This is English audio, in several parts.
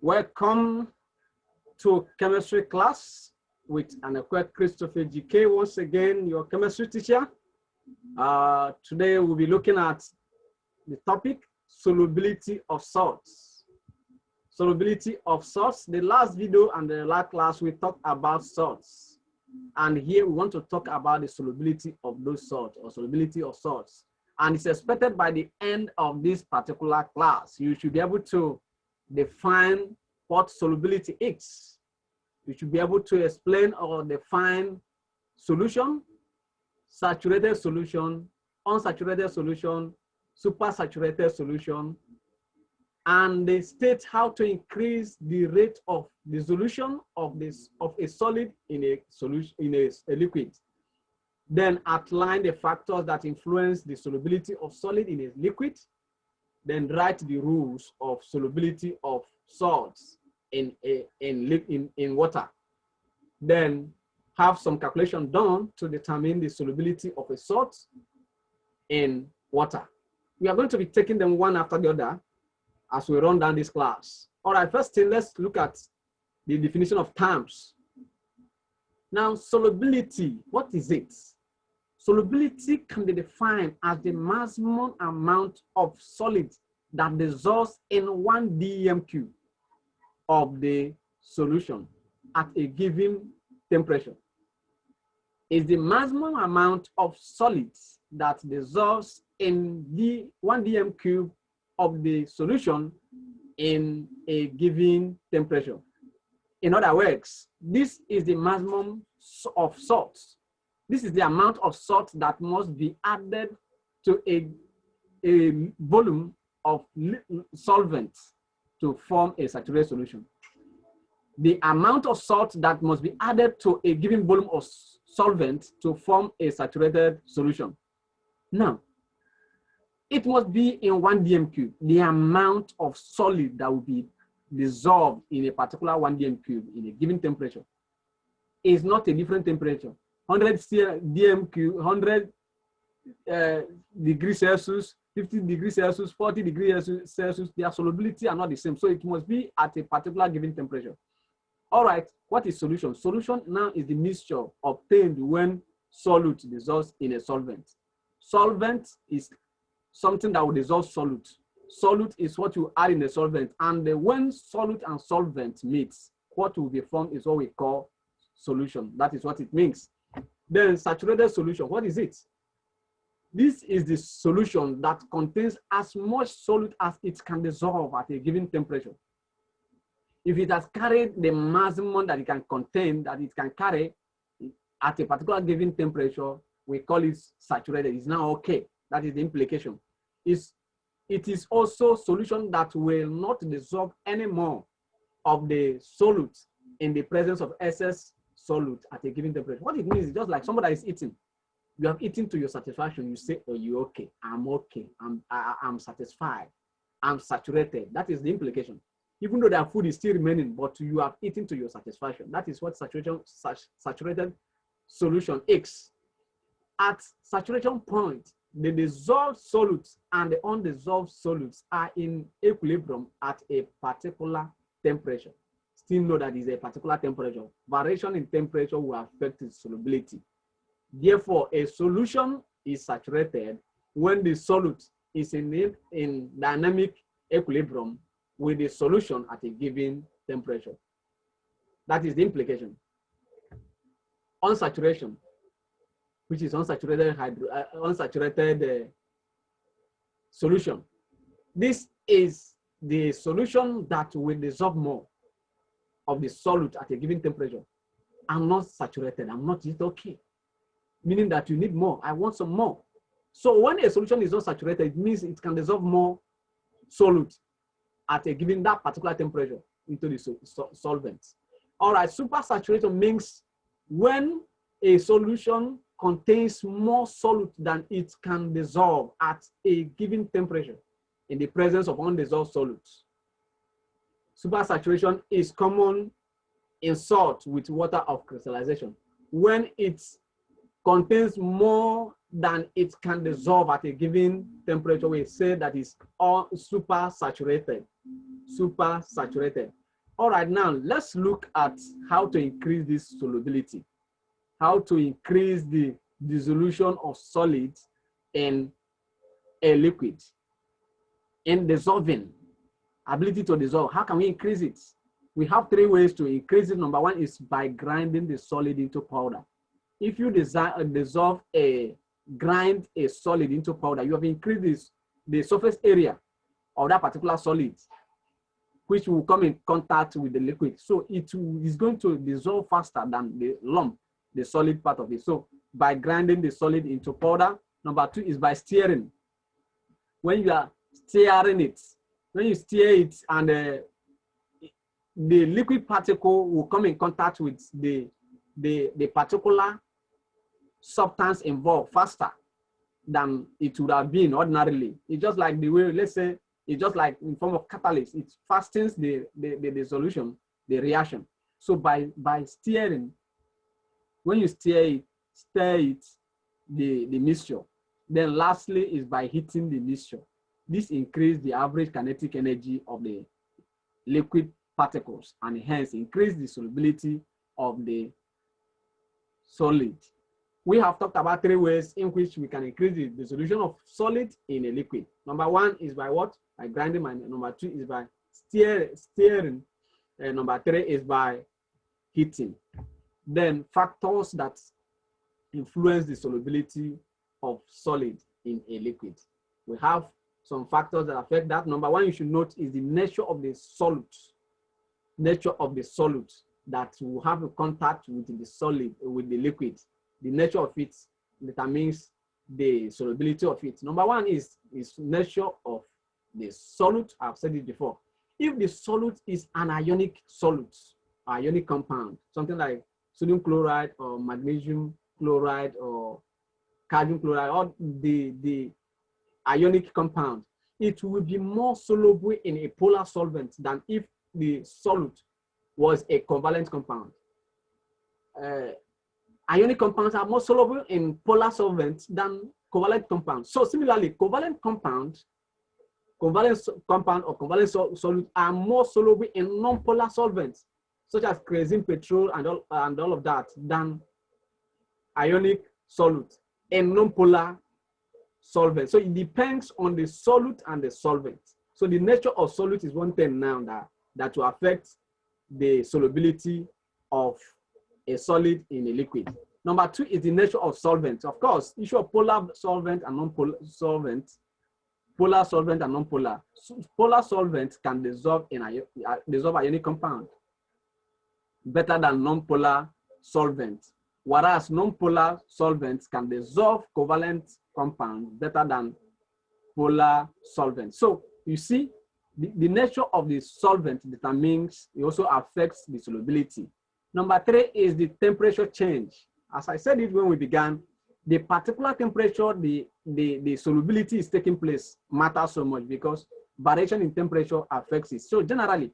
Welcome to chemistry class with Anakwet Christopher GK. Once again, your chemistry teacher. Today we'll be looking at the topic solubility of salts. Solubility of salts. The last video and the last class we talked about salts. And here we want to talk about the solubility of those salts or solubility of salts. And it's expected by the end of this particular class, you should be able to define what solubility is. You should be able to explain or define solution, saturated solution, unsaturated solution, supersaturated solution, and they state how to increase the rate of dissolution of a solid in a solution in a liquid. Then outline the factors that influence the solubility of solid in a liquid. Then write the rules of solubility of salts in water. Then have some calculation done to determine the solubility of a salt in water. We are going to be taking them one after the other as we run down this class. All right, first thing, let's look at the definition of terms. Now, solubility, what is it? Solubility can be defined as the maximum amount of solid that dissolves in 1 dm³ of the solution at a given temperature. It's the maximum amount of solids that dissolves in the 1 dm³ of the solution in a given temperature. In other words, this is the maximum of salts. This is the amount of salt that must be added to a volume of solvent to form a saturated solution. The amount of salt that must be added to a given volume of solvent to form a saturated solution. Now, it must be in 1 dm³, the amount of solid that will be dissolved in a particular 1 dm³ in a given temperature is not a different temperature. 100 dm³, 100 degrees Celsius, 50 degrees Celsius, 40 degrees Celsius, their solubility are not the same. So it must be at a particular given temperature. All right, what is solution? Solution now is the mixture obtained when solute dissolves in a solvent. Solvent is something that will dissolve solute. Solute is what you add in a solvent. And when solute and solvent mix, what will be formed is what we call solution. That is what it means. Then saturated solution, what is it? This is the solution that contains as much solute as it can dissolve at a given temperature. If it has carried the maximum that it can contain, that it can carry at a particular given temperature, we call it saturated. It's now okay. That is the implication. It is also solution that will not dissolve any more of the solute in the presence of excess solute at a given temperature. What it means is just like somebody that is eating. You have eaten to your satisfaction. You say, "Oh, you okay? I'm okay. I'm satisfied. I'm saturated." That is the implication. Even though their food is still remaining, but you have eaten to your satisfaction. That is what saturated solution is. At saturation point, the dissolved solutes and the undissolved solutes are in equilibrium at a particular temperature. Still know that is a particular temperature. Variation in temperature will affect its solubility. Therefore, a solution is saturated when the solute is in dynamic equilibrium with the solution at a given temperature. That is the implication. Unsaturation, which is unsaturated solution. This is the solution that will dissolve more of the solute at a given temperature. I'm not saturated, I'm not yet okay. Meaning that you need more, I want some more. So when a solution is not saturated, it means it can dissolve more solute at a given that particular temperature into the solvent. All right, supersaturation means when a solution contains more solute than it can dissolve at a given temperature in the presence of undissolved solutes. Supersaturation is common in salt with water of crystallization. When it contains more than it can dissolve at a given temperature, we say that is all supersaturated. Supersaturated. All right, now let's look at how to increase this solubility, how to increase the dissolution of solids in a liquid, in dissolving, ability to dissolve. How can we increase it? We have three ways to increase it. Number one is by grinding the solid into powder. If you grind a solid into powder, you have increased the surface area of that particular solid, which will come in contact with the liquid. So it is going to dissolve faster than the lump, the solid part of it. So by grinding the solid into powder. Number two is by stirring. When you are stirring it, when you stir it and the liquid particle will come in contact with the particular substance involved faster than it would have been ordinarily. It's just like the way, let's say, it's just like in form of catalyst. It fastens the solution, the reaction. So by stirring, when you stir it, the mixture. Then lastly is by heating the mixture. This increases the average kinetic energy of the liquid particles and hence increase the solubility of the solid. We have talked about three ways in which we can increase the dissolution of solid in a liquid. Number one is by what? By grinding. Number two is by stirring. And number three is by heating. Then factors that influence the solubility of solid in a liquid. We have some factors that affect that. Number one, you should note is the nature of the solute. Nature of the solute that will have a contact with the solid, with the liquid. The nature of it determines the solubility of it. Number one is nature of the solute. I've said it before. If the solute is an ionic solute, ionic compound, something like sodium chloride or magnesium chloride or calcium chloride, or the ionic compound, it will be more soluble in a polar solvent than if the solute was a covalent compound. Ionic compounds are more soluble in polar solvents than covalent compounds. So similarly, covalent compound or covalent solute are more soluble in non-polar solvents, such as kerosene, petrol, and all of that, than ionic solute in non-polar solvent. So it depends on the solute and the solvent. So the nature of solute is one thing now that will affect the solubility of a solid in a liquid. Number two is the nature of solvent. Of course, issue of polar solvent and non-polar solvent, polar solvent and non-polar. Polar solvent can dissolve ionic compound better than non-polar solvent, whereas non-polar solvents can dissolve covalent compound better than polar solvent. So you see, the nature of the solvent determines, it also affects the solubility. Number three is the temperature change. As I said it when we began, the particular temperature the solubility is taking place matters so much because variation in temperature affects it. So generally,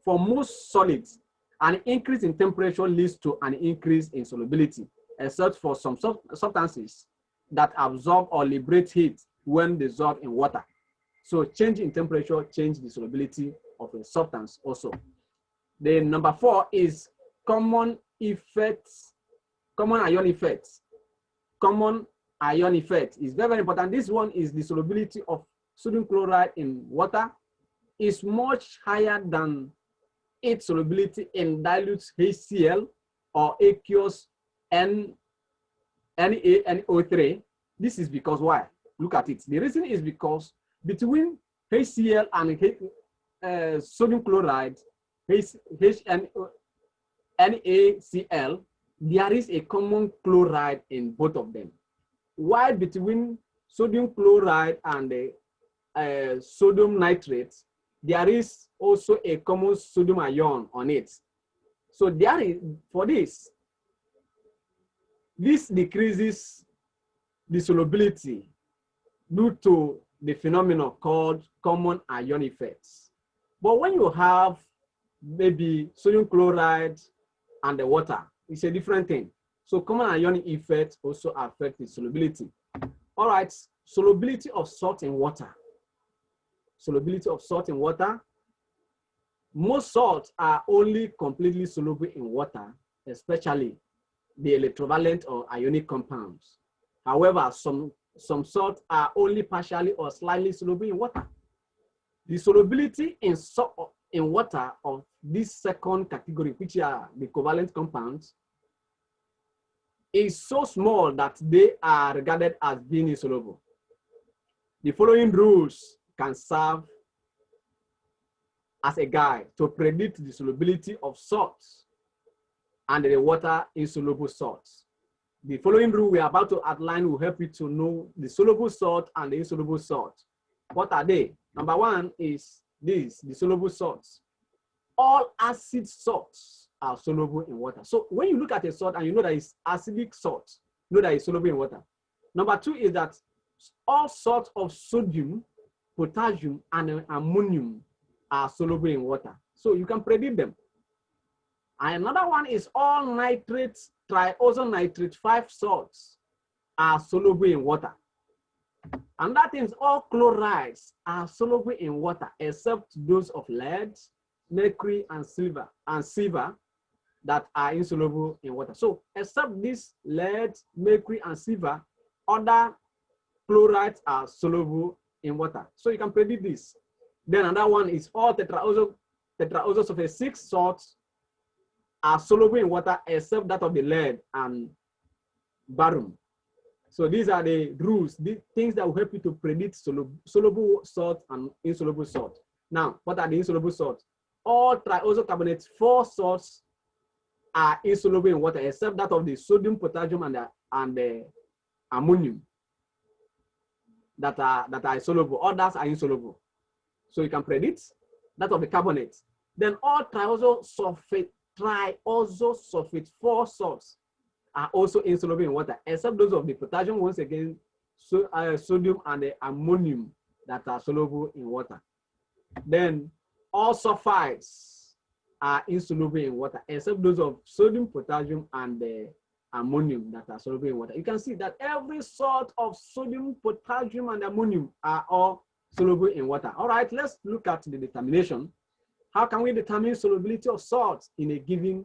for most solids, an increase in temperature leads to an increase in solubility, except for some substances that absorb or liberate heat when dissolved in water. So change in temperature changes the solubility of a substance also. Then number four is common ion effects. Common ion effect is very, very important. This one is the solubility of sodium chloride in water is much higher than its solubility in dilute HCl or aqueous NaNO3. This is because why? Look at it. The reason is because between HCl and sodium chloride, NaCl, there is a common chloride in both of them. While between sodium chloride and sodium nitrate, there is also a common sodium ion on it. So there is, for this decreases the solubility due to the phenomenon called common ion effects. But when you have maybe sodium chloride and the water, it's a different thing. So common ion effects also affect the solubility. All right, solubility of salt in water. Solubility of salt in water. Most salts are only completely soluble in water, especially the electrovalent or ionic compounds. However, some salts are only partially or slightly soluble in water. The solubility in water of this second category, which are the covalent compounds, is so small that they are regarded as being insoluble. The following rules can serve as a guide to predict the solubility of salts and the water insoluble salts. The following rule we are about to outline will help you to know the soluble salt and the insoluble salt. What are they? Number one is this, the soluble salts. All acid salts are soluble in water. So when you look at a salt and you know that it's acidic salt, you know that it's soluble in water. Number two is that all sorts of sodium, potassium, and ammonium are soluble in water. So you can predict them. And another one is all nitrates, triosonitrate 5 salts are soluble in water. And that means all chlorides are soluble in water except those of lead, mercury, and silver that are insoluble in water. So except this lead, mercury, and silver, other chlorides are soluble in water. So you can predict this. Then another one is all tetraoxosulfate 6 salts are soluble in water except that of the lead and barium. So these are the rules, the things that will help you to predict soluble salt and insoluble salt. Now, what are the insoluble salts? All triosocarbonate 4 salts are insoluble in water except that of the sodium, potassium, and the ammonium that are insoluble. Others are insoluble. So you can predict that of the carbonate. Then all triossulfate 4 salts are also insoluble in water, except those of the potassium, once again, sodium, and the ammonium that are soluble in water. Then all sulfides are insoluble in water, except those of sodium, potassium, and the ammonium that are soluble in water. You can see that every sort of sodium, potassium, and ammonium are all soluble in water. All right, let's look at the determination. How can we determine solubility of salts in a given,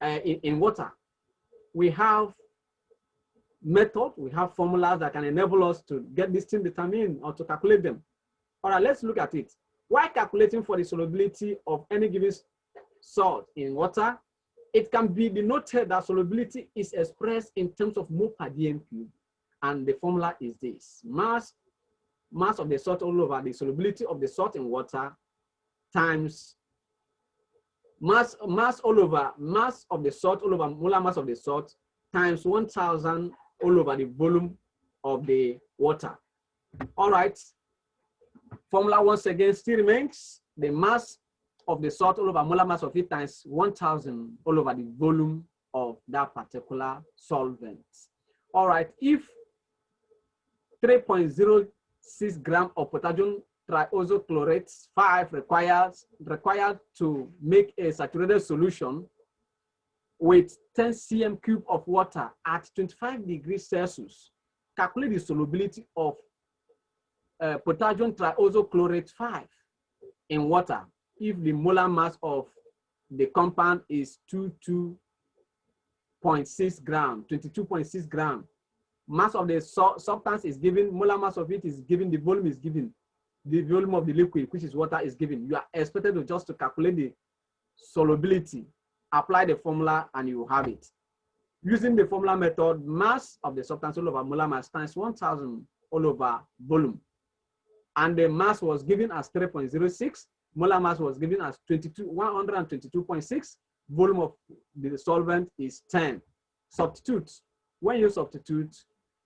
in water? We have method, we have formulas that can enable us to get this thing determined or to calculate them. All right, let's look at it. While calculating for the solubility of any given salt in water, it can be denoted that solubility is expressed in terms of mole per dm cube, and the formula is this: mass of the salt all over the solubility of the salt in water times mass of the salt all over molar mass of the salt times 1000 all over the volume of the water. All right, formula once again still remains: the mass of the salt all over molar mass of it times 1000 all over the volume of that particular solvent. All right, if 3.06 grams of potassium triosochlorate 5 required to make a saturated solution with 10 cm cube of water at 25 degrees Celsius, calculate the solubility of potassium triosochlorate 5 in water if the molar mass of the compound is 22.6 grams, 22.6 grams. Mass of the substance is given, molar mass of it is given, the volume is given. The volume of the liquid, which is water, is given. You are expected to just to calculate the solubility, apply the formula, and you have it. Using the formula method, mass of the substance all over molar mass times 1000 all over volume. And the mass was given as 3.06, molar mass was given as 122.6, volume of the solvent is 10. Substitute. When you substitute,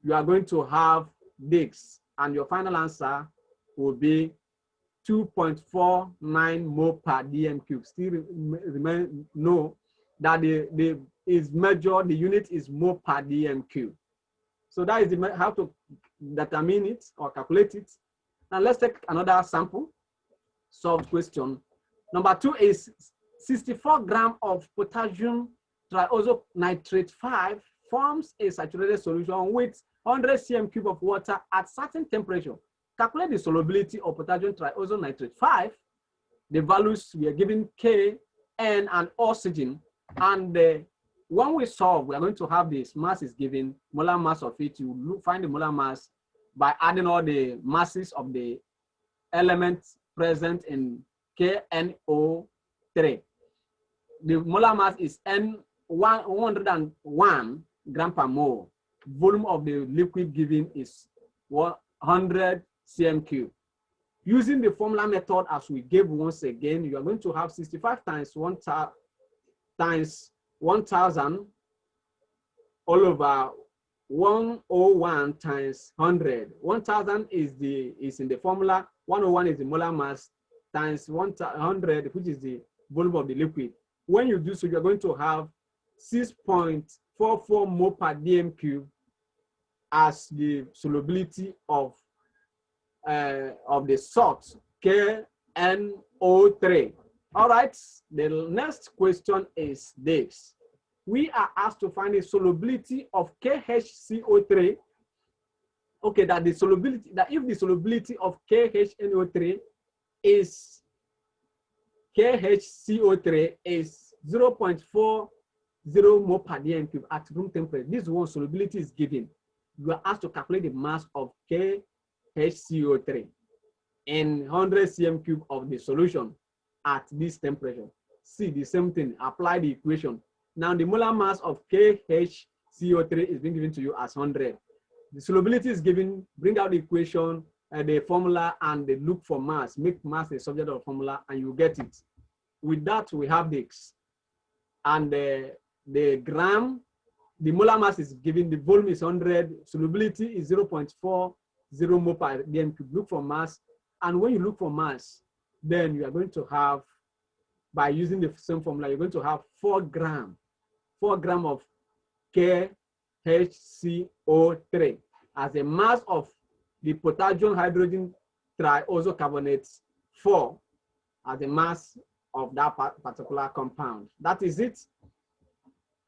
you are going to have this, and your final answer will be 2.49 mole per dm cube. Still know that the unit is mole per dm cube. So that is how to determine it or calculate it. Now let's take another sample, solved question. Number 2 is 64 grams of potassium triosonitrate 5 forms a saturated solution with 100 cm cube of water at certain temperature. Calculate the solubility of potassium triosonitrate 5 the values we are giving K, N, and oxygen. And when we solve, we are going to have this mass is given, molar mass of it. You find the molar mass by adding all the masses of the elements present in KNO3. The molar mass is N101 gram per mole. Volume of the liquid given is 100 cm3. Using the formula method as we gave once again, you are going to have 65 times 1000 all over 101 times 100. 1000 is in the formula. 101 is the molar mass times 100, which is the volume of the liquid. When you do so, you're going to have 6.44 mole per dm cube as the solubility of the salt KNO3. All right, the next question is this. We are asked to find the solubility of KHCO3. Okay, that if the solubility of KHNO3 is KHCO3 is 0.40 mole per dm cube at room temperature. This one solubility is given. You are asked to calculate the mass of KHCO3 in 100 cm3 of the solution at this temperature. See the same thing, apply the equation. Now the molar mass of KHCO3 is being given to you as 100. The solubility is given, bring out the equation, the formula, and the look for mass. Make mass the subject of formula, and you get it. With that, we have this. And the gram, the molar mass is given, the volume is 100, solubility is 0.40 mole per dm cube. Look for mass. And when you look for mass, then you are going to have, by using the same formula, you're going to have 4 gram of KHCO3 as a mass of the potassium hydrogen triosocarbonate 4 as a mass of that particular compound. That is it.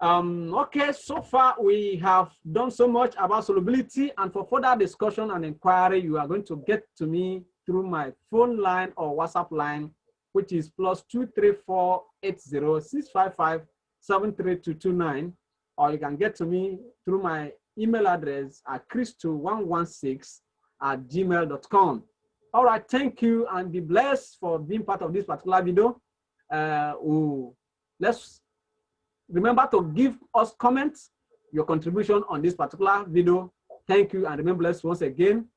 Okay, so far we have done so much about solubility, and for further discussion and inquiry, you are going to get to me through my phone line or WhatsApp line, which is +234 80 655 or you can get to me through my email address at christo116@gmail.com. All right, thank you and be blessed for being part of this particular video. Let's remember to give us comments, your contribution on this particular video. Thank you and remember, blessed once again.